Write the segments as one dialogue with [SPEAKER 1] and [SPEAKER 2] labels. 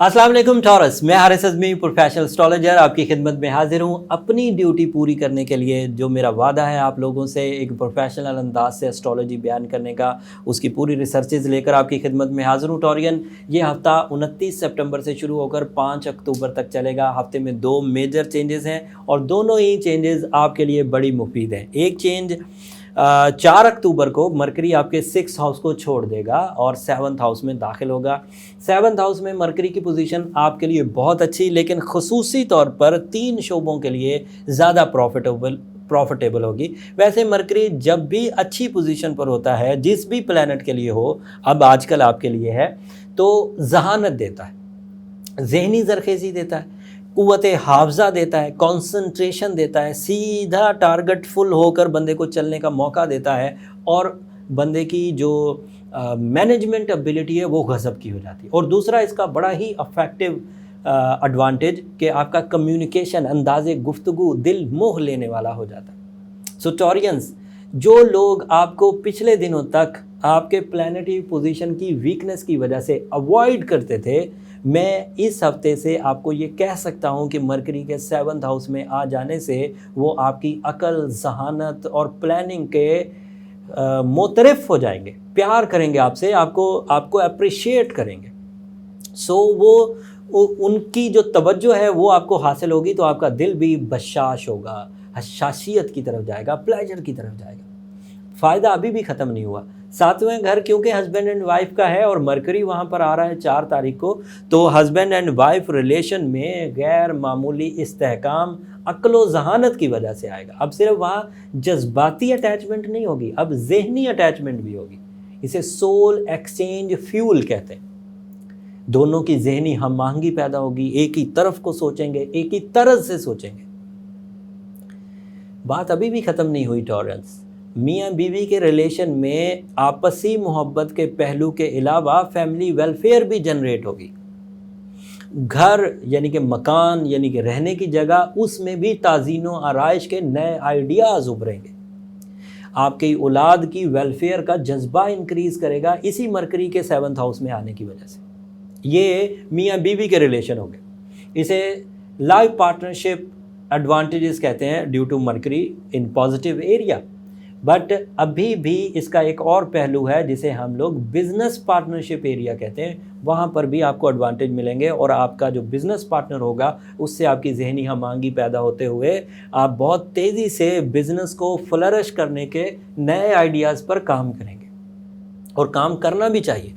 [SPEAKER 1] अस्सलाम वालेकुम टॉरस, मैं हारिस अज़मी प्रोफेशनल एस्ट्रोलॉजर आपकी खिदमत में हाजिर हूँ अपनी ड्यूटी पूरी करने के लिए। जो मेरा वादा है आप लोगों से एक प्रोफेशनल अंदाज से एस्ट्रोलॉजी बयान करने का, उसकी पूरी रिसर्चेज लेकर आपकी खिदमत में हाजिर हूँ टॉरियन। ये हफ़्ता 29 सितंबर से शुरू होकर 5 अक्टूबर तक चलेगा। हफ्ते में 2 मेजर चेंजेस हैं और दोनों ही चेंजेस आपके लिए बड़ी मुफीद हैं। एक चेंज 4 अक्टूबर को मरकरी आपके 6th हाउस को छोड़ देगा और 7th हाउस में दाखिल होगा। 7th हाउस में मरकरी की पोजीशन आपके लिए बहुत अच्छी, लेकिन ख़ुसूसी तौर पर 3 शोबों के लिए ज़्यादा प्रॉफिटेबल होगी। वैसे मरकरी जब भी अच्छी पोजीशन पर होता है, जिस भी प्लैनेट के लिए हो, अब आजकल आपके लिए है, तो जहानत देता है, ज़हनी ज़रखेज़ी देता है, क़ुव्वत हाफ़ज़ा देता है, कंसंट्रेशन देता है, सीधा टारगेट फुल होकर बंदे को चलने का मौका देता है और बंदे की जो मैनेजमेंट एबिलिटी है वो गज़ब की हो जाती है। और दूसरा इसका बड़ा ही अफेक्टिव एडवांटेज कि आपका कम्युनिकेशन, अंदाज़े गुफ्तगू दिल मोह लेने वाला हो जाता है। सो टॉरियंस, जो लोग आपको पिछले दिनों तक आपके प्लैनेटरी पोजीशन की वीकनेस की वजह से अवॉइड करते थे, मैं इस हफ्ते से आपको ये कह सकता हूँ कि मरकरी के 7th हाउस में आ जाने से वो आपकी अकल, जहानत और प्लानिंग के मोतरफ़ हो जाएंगे, प्यार करेंगे आपसे, आपको अप्रिशिएट करेंगे। सो वो उनकी जो तवज्जो है वो आपको हासिल होगी, तो आपका दिल भी बशाश होगा, हशाशियत की तरफ जाएगा, प्लेजर की तरफ जाएगा। फ़ायदा अभी भी ख़त्म नहीं हुआ। 7वें घर क्योंकि हस्बैंड एंड वाइफ का है और मरकरी वहाँ पर आ रहा है 4 तारीख को, तो हस्बैंड एंड वाइफ रिलेशन में गैर मामूली इस्तेहकाम अक्ल जहानत की वजह से आएगा। अब सिर्फ वहाँ जज्बाती अटैचमेंट नहीं होगी, अब जहनी अटैचमेंट भी होगी। इसे सोल एक्सचेंज फ्यूल कहते हैं। दोनों की जहनी हम आहंगी पैदा होगी, एक ही तरफ को सोचेंगे, एक ही तरह से सोचेंगे। बात अभी भी ख़त्म नहीं हुई टॉरंस। मियाँ बीवी के रिलेशन में आपसी मोहब्बत के पहलू के अलावा फैमिली वेलफेयर भी जनरेट होगी। घर यानी कि मकान, यानी कि रहने की जगह, उसमें भी ताज़ीनो आराइश के नए आइडियाज़ उभरेंगे। आपकी औलाद की वेलफेयर का जज्बा इंक्रीज़ करेगा इसी मरकरी के 7th हाउस में आने की वजह से। ये मियाँ बीवी के रिलेशन हो गए। इसे लाइफ पार्टनरशिप एडवांटेजेस कहते हैं due to mercury in positive area. But अभी भी इसका एक और पहलू है जिसे हम लोग बिजनेस पार्टनरशिप एरिया कहते हैं। वहाँ पर भी आपको एडवांटेज मिलेंगे और आपका जो बिज़नेस पार्टनर होगा उससे आपकी जहनी हमांगी पैदा होते हुए आप बहुत तेज़ी से बिज़नेस को फ्लरिश करने के नए आइडियाज़ पर काम करेंगे, और काम करना भी चाहिए।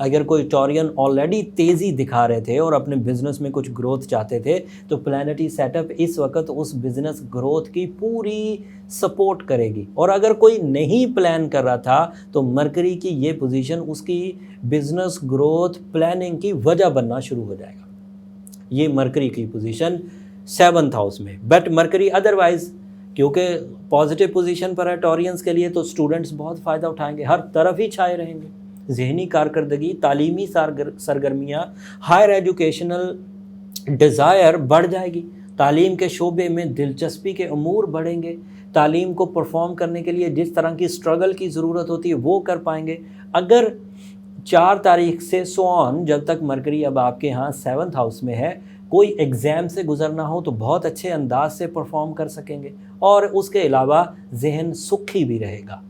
[SPEAKER 1] अगर कोई टॉरियन ऑलरेडी तेज़ी दिखा रहे थे और अपने बिजनेस में कुछ ग्रोथ चाहते थे, तो प्लैनेटरी सेटअप इस वक्त उस बिजनेस ग्रोथ की पूरी सपोर्ट करेगी। और अगर कोई नहीं प्लान कर रहा था तो मरकरी की ये पोजीशन उसकी बिजनेस ग्रोथ प्लानिंग की वजह बनना शुरू हो जाएगा। ये मरकरी की पोजीशन 7th हाउस में। बट मरकरी अदरवाइज क्योंकि पॉजिटिव पोजीशन पर है टॉरियंस के लिए, तो स्टूडेंट्स बहुत फ़ायदा उठाएंगे, हर तरफ ही छाए रहेंगे। जहनी कारकर्दगी, तालीमी सरगर्मियाँ, हायर एजुकेशनल डिज़ायर बढ़ जाएगी। तालीम के शोबे में दिलचस्पी के अमूर बढ़ेंगे। तालीम को परफॉर्म करने के लिए जिस तरह की स्ट्रगल की ज़रूरत होती है वो कर पाएंगे। अगर 4 तारीख से सोन जब तक मरकरी अब आपके यहाँ 7th हाउस में है, कोई एग्ज़ाम से गुजरना हो तो बहुत अच्छे अंदाज से परफॉर्म कर सकेंगे। और उसके अलावा जहन सुखी भी रहेगा,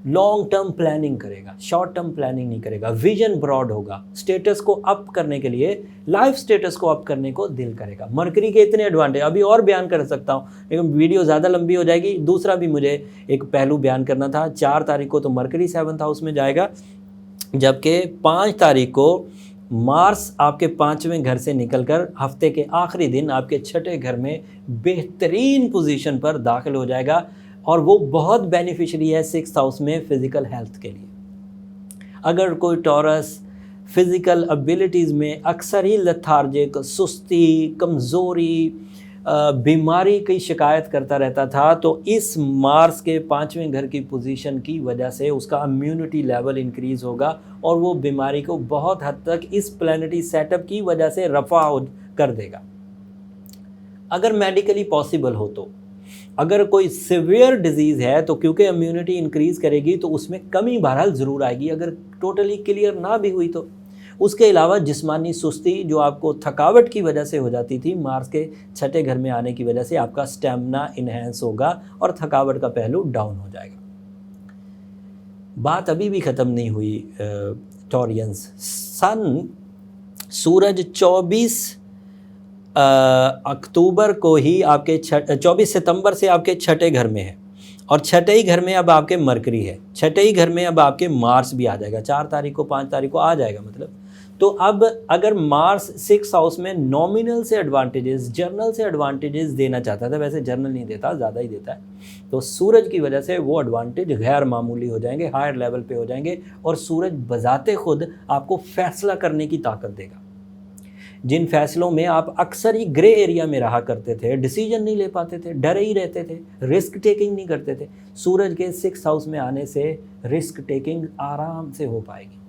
[SPEAKER 1] लॉन्ग टर्म प्लानिंग करेगा, शॉर्ट टर्म प्लानिंग नहीं करेगा, विजन ब्रॉड होगा, स्टेटस को अप करने के लिए, लाइफ स्टेटस को अप करने को दिल करेगा। मरकरी के इतने एडवांटेज अभी और बयान कर सकता हूँ, लेकिन वीडियो ज़्यादा लंबी हो जाएगी। दूसरा भी मुझे एक पहलू बयान करना था। 4 तारीख को तो मरकरी 7th हाउस में जाएगा, जबकि 5 तारीख को मार्स आपके 5वें घर से निकलकर हफ्ते के आखिरी दिन आपके 6ठे घर में बेहतरीन पोजीशन पर दाखिल हो जाएगा, और वो बहुत बेनिफिशियरी है 6th हाउस में फ़िज़िकल हेल्थ के लिए। अगर कोई टॉरस फ़िज़िकल एबिलिटीज़ में अक्सर ही लथार्जिक, सुस्ती, कमज़ोरी, बीमारी की शिकायत करता रहता था, तो इस मार्स के 5वें घर की पोजीशन की वजह से उसका इम्यूनिटी लेवल इंक्रीज़ होगा और वो बीमारी को बहुत हद तक इस प्लैनेटरी सेटअप की वजह से रफ़ा कर देगा। अगर मेडिकली पॉसिबल हो तो, अगर कोई सिवियर डिजीज़ है तो क्योंकि इम्यूनिटी इंक्रीज़ करेगी तो उसमें कमी बहरहाल ज़रूर आएगी, अगर टोटली क्लियर ना भी हुई तो। उसके अलावा जिस्मानी सुस्ती जो आपको थकावट की वजह से हो जाती थी, मार्स के छठे घर में आने की वजह से आपका स्टेमिना इन्हेंस होगा और थकावट का पहलू डाउन हो जाएगा। बात अभी भी ख़त्म नहीं हुई टॉरियंस। सूरज 24 अक्टूबर को ही आपके 24 सितंबर से आपके छठे घर में है और छठे ही घर में अब आपके मरकरी है, छठे ही घर में अब आपके मार्स भी आ जाएगा, 4 तारीख को 5 तारीख को आ जाएगा मतलब। तो अब अगर मार्स 6 हाउस में नॉमिनल से एडवांटेजेस, जर्नल से एडवांटेजेस देना चाहता था, वैसे जर्नल नहीं देता, ज़्यादा ही देता है, तो सूरज की वजह से वो एडवांटेज गैर मामूली हो जाएंगे, हायर लेवल पे हो जाएंगे और सूरज बजाते खुद आपको फैसला करने की ताकत देगा। जिन फैसलों में आप अक्सर ही ग्रे एरिया में रहा करते थे, डिसीजन नहीं ले पाते थे, डरे ही रहते थे, रिस्क टेकिंग नहीं करते थे, सूरज के 6 हाउस में आने से रिस्क टेकिंग आराम से हो पाएगी।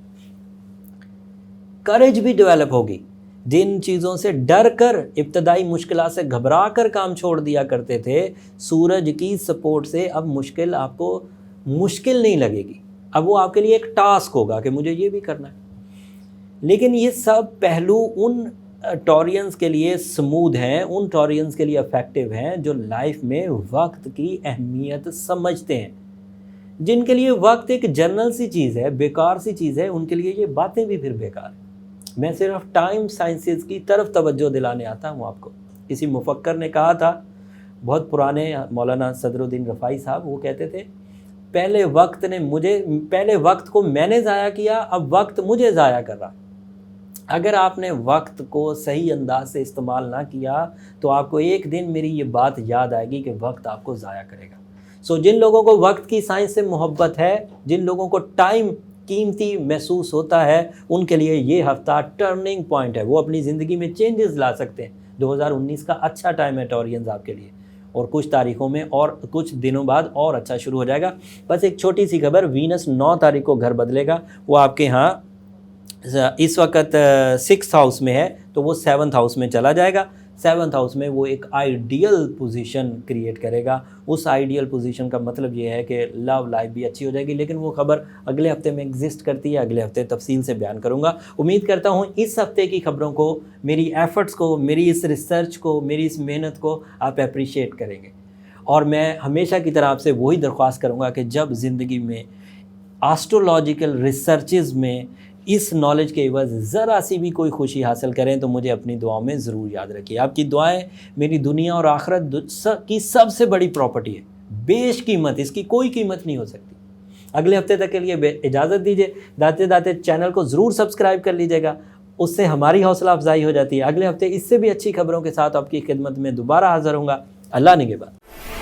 [SPEAKER 1] करेज भी डेवलप होगी। जिन चीज़ों से डर कर, इब्तदाई मुश्किल से घबरा कर काम छोड़ दिया करते थे, सूरज की सपोर्ट से अब मुश्किल आपको मुश्किल नहीं लगेगी। अब वो आपके लिए एक टास्क होगा कि मुझे ये भी करना है। लेकिन ये सब पहलू उन टॉरियंस के लिए स्मूथ हैं, उन टॉरियंस के लिए इफेक्टिव हैं जो लाइफ में वक्त की अहमियत समझते हैं। जिनके लिए वक्त एक जनरल सी चीज़ है, बेकार सी चीज़ है, उनके लिए ये बातें भी फिर बेकार हैं। मैं सिर्फ टाइम साइंसेस की तरफ तवज्जो दिलाने आता हूँ आपको। किसी मुफक्कर ने कहा था, बहुत पुराने मौलाना सदरुद्दीन रफ़ाई साहब, वो कहते थे पहले वक्त को मैंने ज़ाया किया, अब वक्त मुझे ज़ाया कर रहा। अगर आपने वक्त को सही अंदाज से इस्तेमाल ना किया तो आपको एक दिन मेरी ये बात याद आएगी कि वक्त आपको ज़ाया करेगा। सो जिन लोगों को वक्त की साइंस से मोहब्बत है, जिन लोगों को टाइम कीमती महसूस होता है, उनके लिए ये हफ्ता टर्निंग पॉइंट है। वो अपनी ज़िंदगी में चेंजेस ला सकते हैं। 2019 का अच्छा टाइम है टॉरियंस आपके लिए, और कुछ तारीखों में और कुछ दिनों बाद और अच्छा शुरू हो जाएगा। बस एक छोटी सी खबर, वीनस 9 तारीख को घर बदलेगा। वो आपके यहाँ इस वक्त 6 हाउस में है, तो वो 7th हाउस में चला जाएगा। 7th हाउस में वो एक आइडियल पोजीशन क्रिएट करेगा। उस आइडियल पोजीशन का मतलब ये है कि लव लाइफ भी अच्छी हो जाएगी। लेकिन वो खबर अगले हफ्ते में एग्जिस्ट करती है, अगले हफ्ते तफसील से बयान करूँगा। उम्मीद करता हूँ इस हफ्ते की खबरों को, मेरी एफ़र्ट्स को, मेरी इस रिसर्च को, मेरी इस मेहनत को आप अप्रिशिएट करेंगे। और मैं हमेशा की तरह आपसे वही दरख्वास्त करूँगा कि जब ज़िंदगी में एस्ट्रोलॉजिकल रिसर्चेज़ में इस नॉलेज के एवज़ ज़रा सी भी कोई खुशी हासिल करें तो मुझे अपनी दुआओं में ज़रूर याद रखिए। आपकी दुआएं मेरी दुनिया और आखिरत की सबसे बड़ी प्रॉपर्टी है, बेशकीमत, इसकी कोई कीमत नहीं हो सकती। अगले हफ्ते तक के लिए इजाज़त दीजिए। दाते दाते चैनल को ज़रूर सब्सक्राइब कर लीजिएगा, उससे हमारी हौसला अफजाई हो जाती है। अगले हफ्ते इससे भी अच्छी खबरों के साथ आपकी खिदमत में दोबारा हाज़िर होऊंगा। अल्लाह निगहबान।